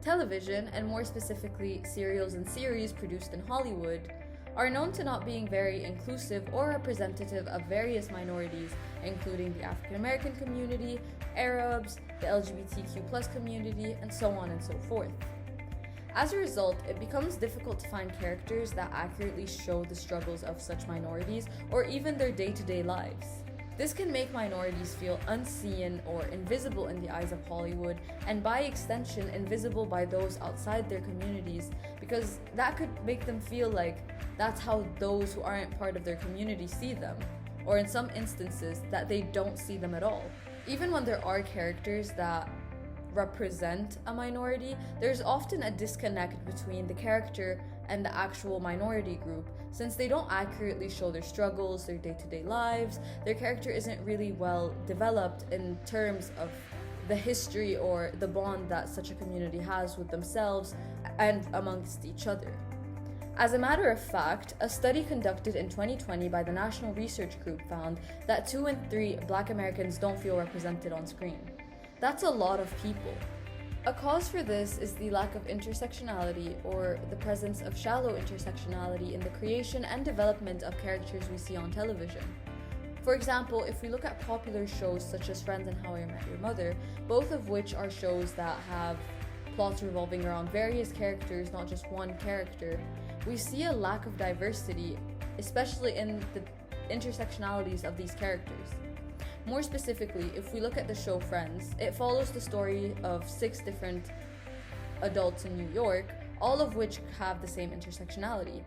Television, and more specifically serials and series produced in Hollywood, are known to not being very inclusive or representative of various minorities, including the African American community, Arabs, the LGBTQ+ community, and so on and so forth. As a result, it becomes difficult to find characters that accurately show the struggles of such minorities or even their day-to-day lives. This can make minorities feel unseen or invisible in the eyes of Hollywood, and by extension, invisible by those outside their communities, because that could make them feel like that's how those who aren't part of their community see them, or in some instances, that they don't see them at all. Even when there are characters that represent a minority, there's often a disconnect between the character and the actual minority group, since they don't accurately show their struggles, their day-to-day lives. Their character isn't really well developed in terms of the history or the bond that such a community has with themselves and amongst each other. As a matter of fact, a study conducted in 2020 by the National Research Group found that 2 in 3 Black Americans don't feel represented on screen. That's a lot of people. A cause for this is the lack of intersectionality, or the presence of shallow intersectionality in the creation and development of characters we see on television. For example, if we look at popular shows such as Friends and How I Met Your Mother, both of which are shows that have plots revolving around various characters, not just one character, we see a lack of diversity, especially in the intersectionalities of these characters. More specifically, if we look at the show Friends, it follows the story of 6 different adults in New York, all of which have the same intersectionality.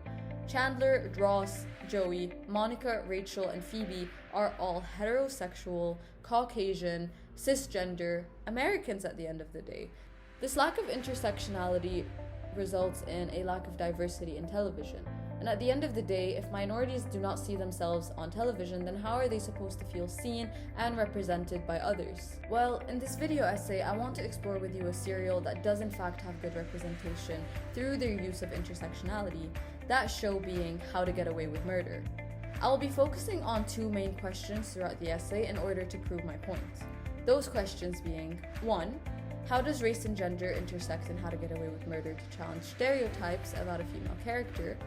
Chandler, Ross, Joey, Monica, Rachel, and Phoebe are all heterosexual, Caucasian, cisgender, Americans at the end of the day. This lack of intersectionality results in a lack of diversity in television. And at the end of the day, if minorities do not see themselves on television, then how are they supposed to feel seen and represented by others? Well, in this video essay, I want to explore with you a serial that does in fact have good representation through their use of intersectionality, that show being How to Get Away with Murder. I will be focusing on 2 main questions throughout the essay in order to prove my point. Those questions being, 1, how does race and gender intersect in How to Get Away with Murder to challenge stereotypes about a female character?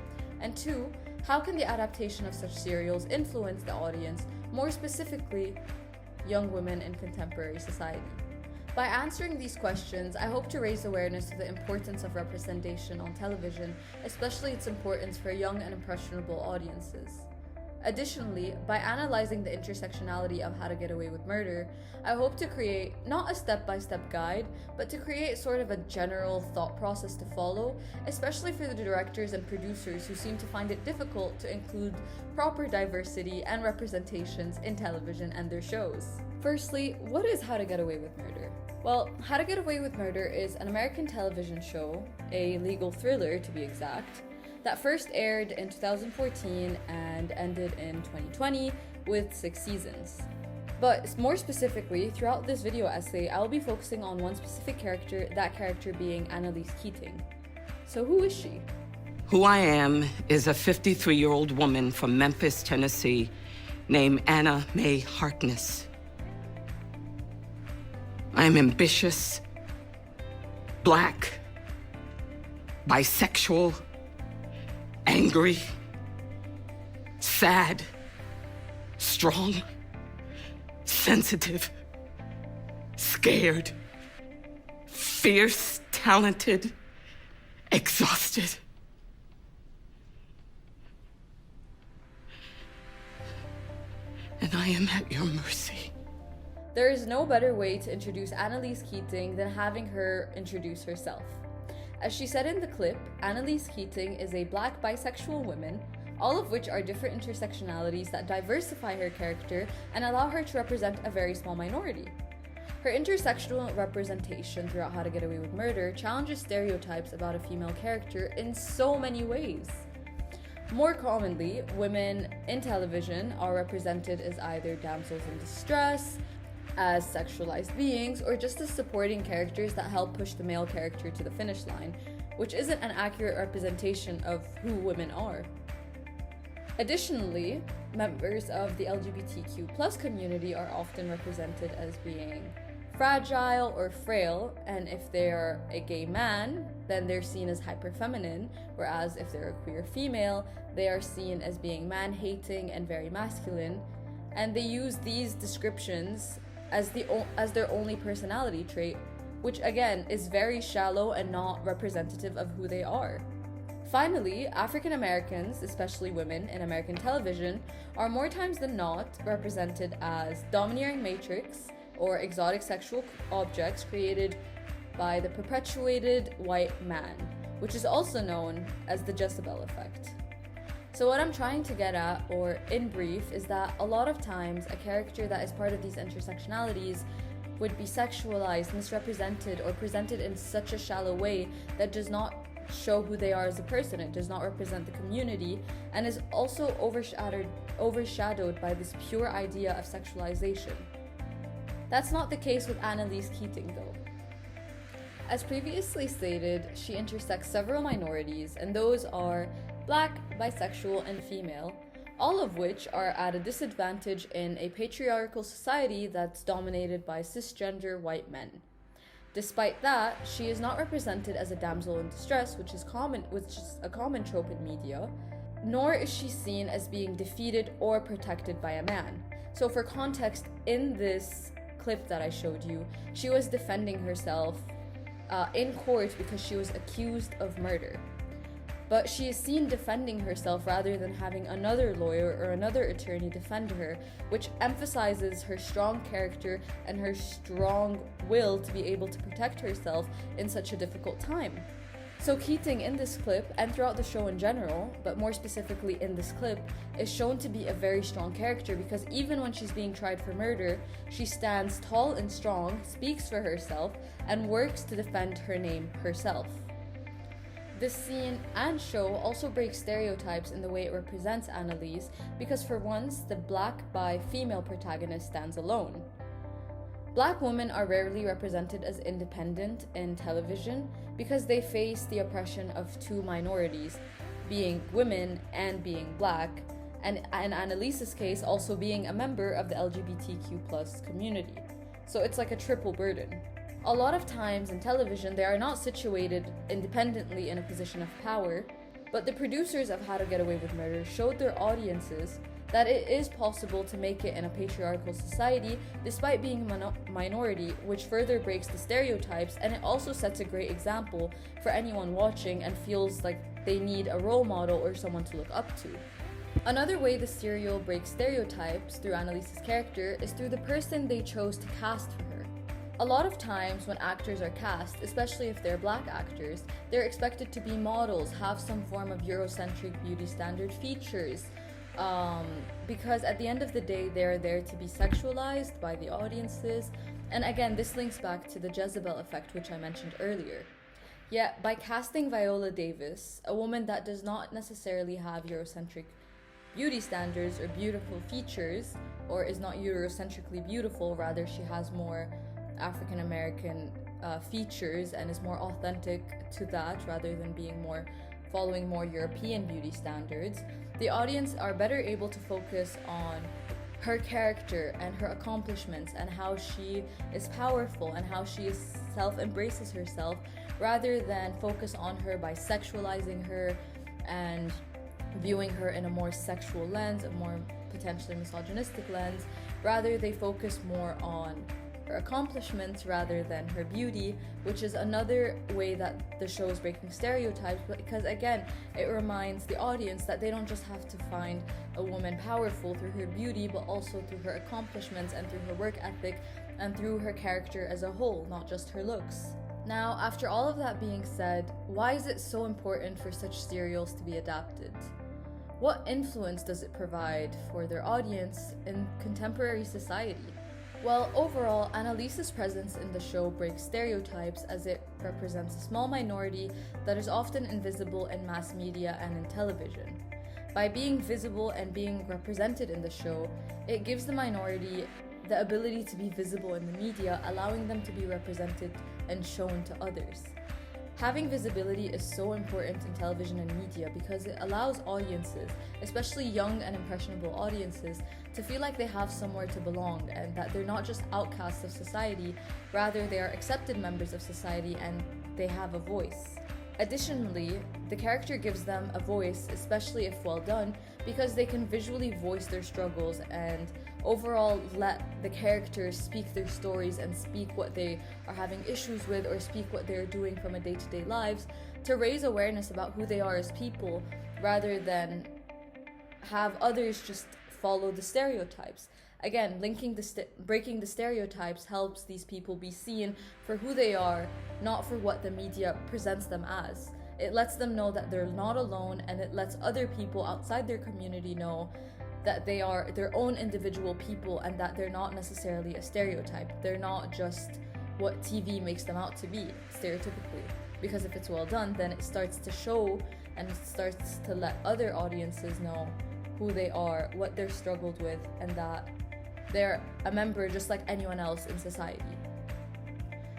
And 2, how can the adaptation of such serials influence the audience, more specifically, young women in contemporary society? By answering these questions, I hope to raise awareness to the importance of representation on television, especially its importance for young and impressionable audiences. Additionally, by analyzing the intersectionality of How to Get Away with Murder, I hope to create not a step-by-step guide, but to create sort of a general thought process to follow, especially for the directors and producers who seem to find it difficult to include proper diversity and representations in television and their shows. Firstly, what is How to Get Away with Murder? Well, How to Get Away with Murder is an American television show, a legal thriller to be exact, that first aired in 2014 and ended in 2020 with 6 seasons. But more specifically, throughout this video essay, I will be focusing on one specific character, that character being Annalise Keating. So who is she? Who I am is a 53-year-old woman from Memphis, Tennessee, named Anna Mae Harkness. I am ambitious, Black, bisexual, angry, sad, strong, sensitive, scared, fierce, talented, exhausted. And I am at your mercy. There is no better way to introduce Annalise Keating than having her introduce herself. As she said in the clip, Annalise Keating is a Black bisexual woman, all of which are different intersectionalities that diversify her character and allow her to represent a very small minority. Her intersectional representation throughout How to Get Away with Murder challenges stereotypes about a female character in so many ways. More commonly, women in television are represented as either damsels in distress, as sexualized beings, or just as supporting characters that help push the male character to the finish line, which isn't an accurate representation of who women are. Additionally, members of the LGBTQ+ community are often represented as being fragile or frail, and if they're a gay man, then they're seen as hyperfeminine, whereas if they're a queer female, they are seen as being man-hating and very masculine, and they use these descriptions as their only personality trait, which again is very shallow and not representative of who they are. Finally, African Americans, especially women in American television, are more times than not represented as domineering matrix or exotic sexual objects created by the perpetuated white man, which is also known as the Jezebel effect. So what I'm trying to get at, or in brief, is that a lot of times a character that is part of these intersectionalities would be sexualized, misrepresented, or presented in such a shallow way that does not show who they are as a person. It does not represent the community, and is also overshadowed by this pure idea of sexualization. That's not the case with Annalise Keating, though. As previously stated, she intersects several minorities, and those are Black, bisexual, and female, all of which are at a disadvantage in a patriarchal society that's dominated by cisgender white men. Despite that, she is not represented as a damsel in distress, which is a common trope in media, nor is she seen as being defeated or protected by a man. So for context, in this clip that I showed you, she was defending herself in court because she was accused of murder. But she is seen defending herself rather than having another lawyer or another attorney defend her, which emphasizes her strong character and her strong will to be able to protect herself in such a difficult time. So Keating in this clip, and throughout the show in general, but more specifically in this clip, is shown to be a very strong character because even when she's being tried for murder, she stands tall and strong, speaks for herself, and works to defend her name herself. This scene and show also breaks stereotypes in the way it represents Annalise because for once, the Black bi female protagonist stands alone. Black women are rarely represented as independent in television because they face the oppression of two minorities, being women and being Black, and in Annalise's case also being a member of the LGBTQ+ community. So it's like a triple burden. A lot of times in television, they are not situated independently in a position of power, but the producers of How to Get Away with Murder showed their audiences that it is possible to make it in a patriarchal society despite being a minority, which further breaks the stereotypes, and it also sets a great example for anyone watching and feels like they need a role model or someone to look up to. Another way the serial breaks stereotypes through Annalise's character is through the person they chose to cast for her. A lot of times when actors are cast, especially if they're Black actors, they're expected to be models, have some form of Eurocentric beauty standard features, because at the end of the day, they're there to be sexualized by the audiences. And again, this links back to the Jezebel effect, which I mentioned earlier. Yet, by casting Viola Davis, a woman that does not necessarily have Eurocentric beauty standards or beautiful features, or is not Eurocentrically beautiful, rather she has more African American features and is more authentic to that rather than being following more European beauty standards, the audience are better able to focus on her character and her accomplishments and how she is powerful and how she self-embraces herself, rather than focus on her by sexualizing her and viewing her in a more sexual lens, a more potentially misogynistic lens. Rather, they focus more on her accomplishments rather than her beauty, which is another way that the show is breaking stereotypes, because again, it reminds the audience that they don't just have to find a woman powerful through her beauty, but also through her accomplishments and through her work ethic and through her character as a whole, not just her looks. Now, after all of that being said, why is it so important for such serials to be adapted? What influence does it provide for their audience in contemporary society? Well, overall, Annalise's presence in the show breaks stereotypes as it represents a small minority that is often invisible in mass media and in television. By being visible and being represented in the show, it gives the minority the ability to be visible in the media, allowing them to be represented and shown to others. Having visibility is so important in television and media because it allows audiences, especially young and impressionable audiences, to feel like they have somewhere to belong and that they're not just outcasts of society, rather they are accepted members of society and they have a voice. Additionally, the character gives them a voice, especially if well done, because they can visually voice their struggles and overall let the characters speak their stories and speak what they are having issues with or speak what they're doing from a day-to-day lives to raise awareness about who they are as people rather than have others just follow the stereotypes. Again, breaking the stereotypes helps these people be seen for who they are, not for what the media presents them as. It lets them know that they're not alone, and it lets other people outside their community know that they are their own individual people and that they're not necessarily a stereotype. They're not just what TV makes them out to be, stereotypically. Because if it's well done, then it starts to show and it starts to let other audiences know who they are, what they're struggled with, and that they're a member just like anyone else in society.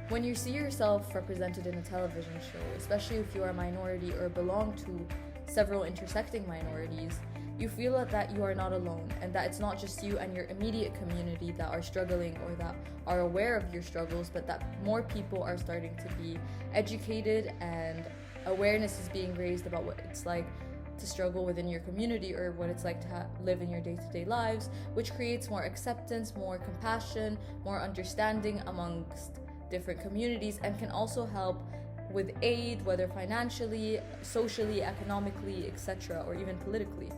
When you see yourself represented in a television show, especially if you are a minority or belong to several intersecting minorities, you feel that you are not alone and that it's not just you and your immediate community that are struggling or that are aware of your struggles, but that more people are starting to be educated and awareness is being raised about what it's like to struggle within your community or what it's like to live in your day-to-day lives, which creates more acceptance, more compassion, more understanding amongst different communities, and can also help with aid, whether financially, socially, economically, etc., or even politically.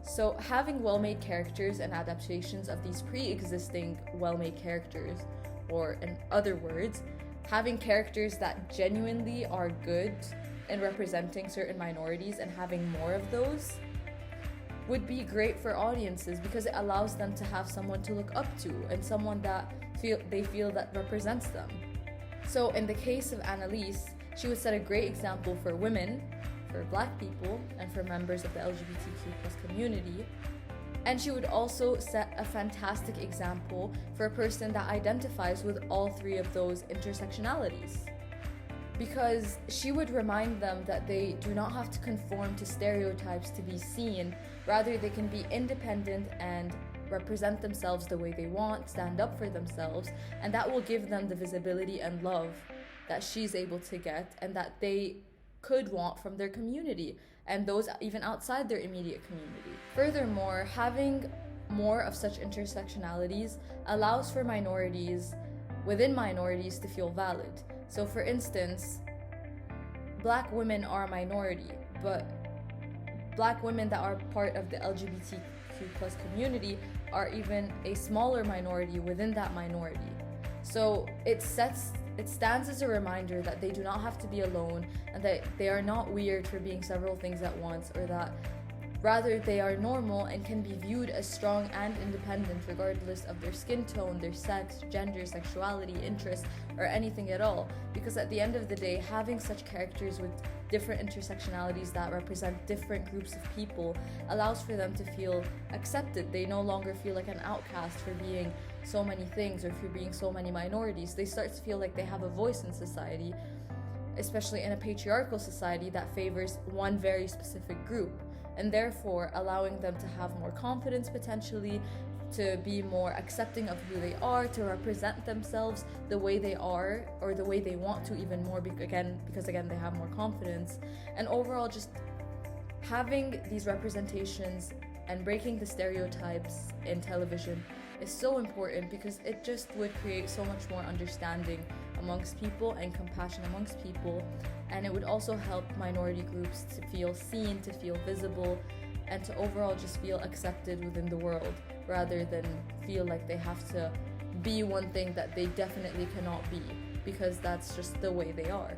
So having well-made characters and adaptations of these pre-existing well-made characters, or in other words, having characters that genuinely are good in representing certain minorities and having more of those would be great for audiences because it allows them to have someone to look up to and someone that they feel that represents them. So in the case of Annalise, she would set a great example for women, for Black people, and for members of the LGBTQ+ community. And she would also set a fantastic example for a person that identifies with all three of those intersectionalities. Because she would remind them that they do not have to conform to stereotypes to be seen, rather they can be independent and represent themselves the way they want, stand up for themselves, and that will give them the visibility and love that she's able to get and that they could want from their community and those even outside their immediate community. Furthermore, having more of such intersectionalities allows for minorities within minorities to feel valid. So for instance, Black women are a minority, but Black women that are part of the LGBTQ+ community are even a smaller minority within that minority. So it stands as a reminder that they do not have to be alone and that they are not weird for being several things at once, or that rather they are normal and can be viewed as strong and independent regardless of their skin tone, their sex, gender, sexuality, interest, or anything at all. Because at the end of the day, having such characters with different intersectionalities that represent different groups of people allows for them to feel accepted. They no longer feel like an outcast for being so many things or for being so many minorities. They start to feel like they have a voice in society, especially in a patriarchal society that favors one very specific group, and therefore allowing them to have more confidence potentially, to be more accepting of who they are, to represent themselves the way they are or the way they want to even more because again they have more confidence. And overall, just having these representations and breaking the stereotypes in television is so important because it just would create so much more understanding amongst people and compassion amongst people, and it would also help minority groups to feel seen, to feel visible, and to overall just feel accepted within the world rather than feel like they have to be one thing that they definitely cannot be because that's just the way they are.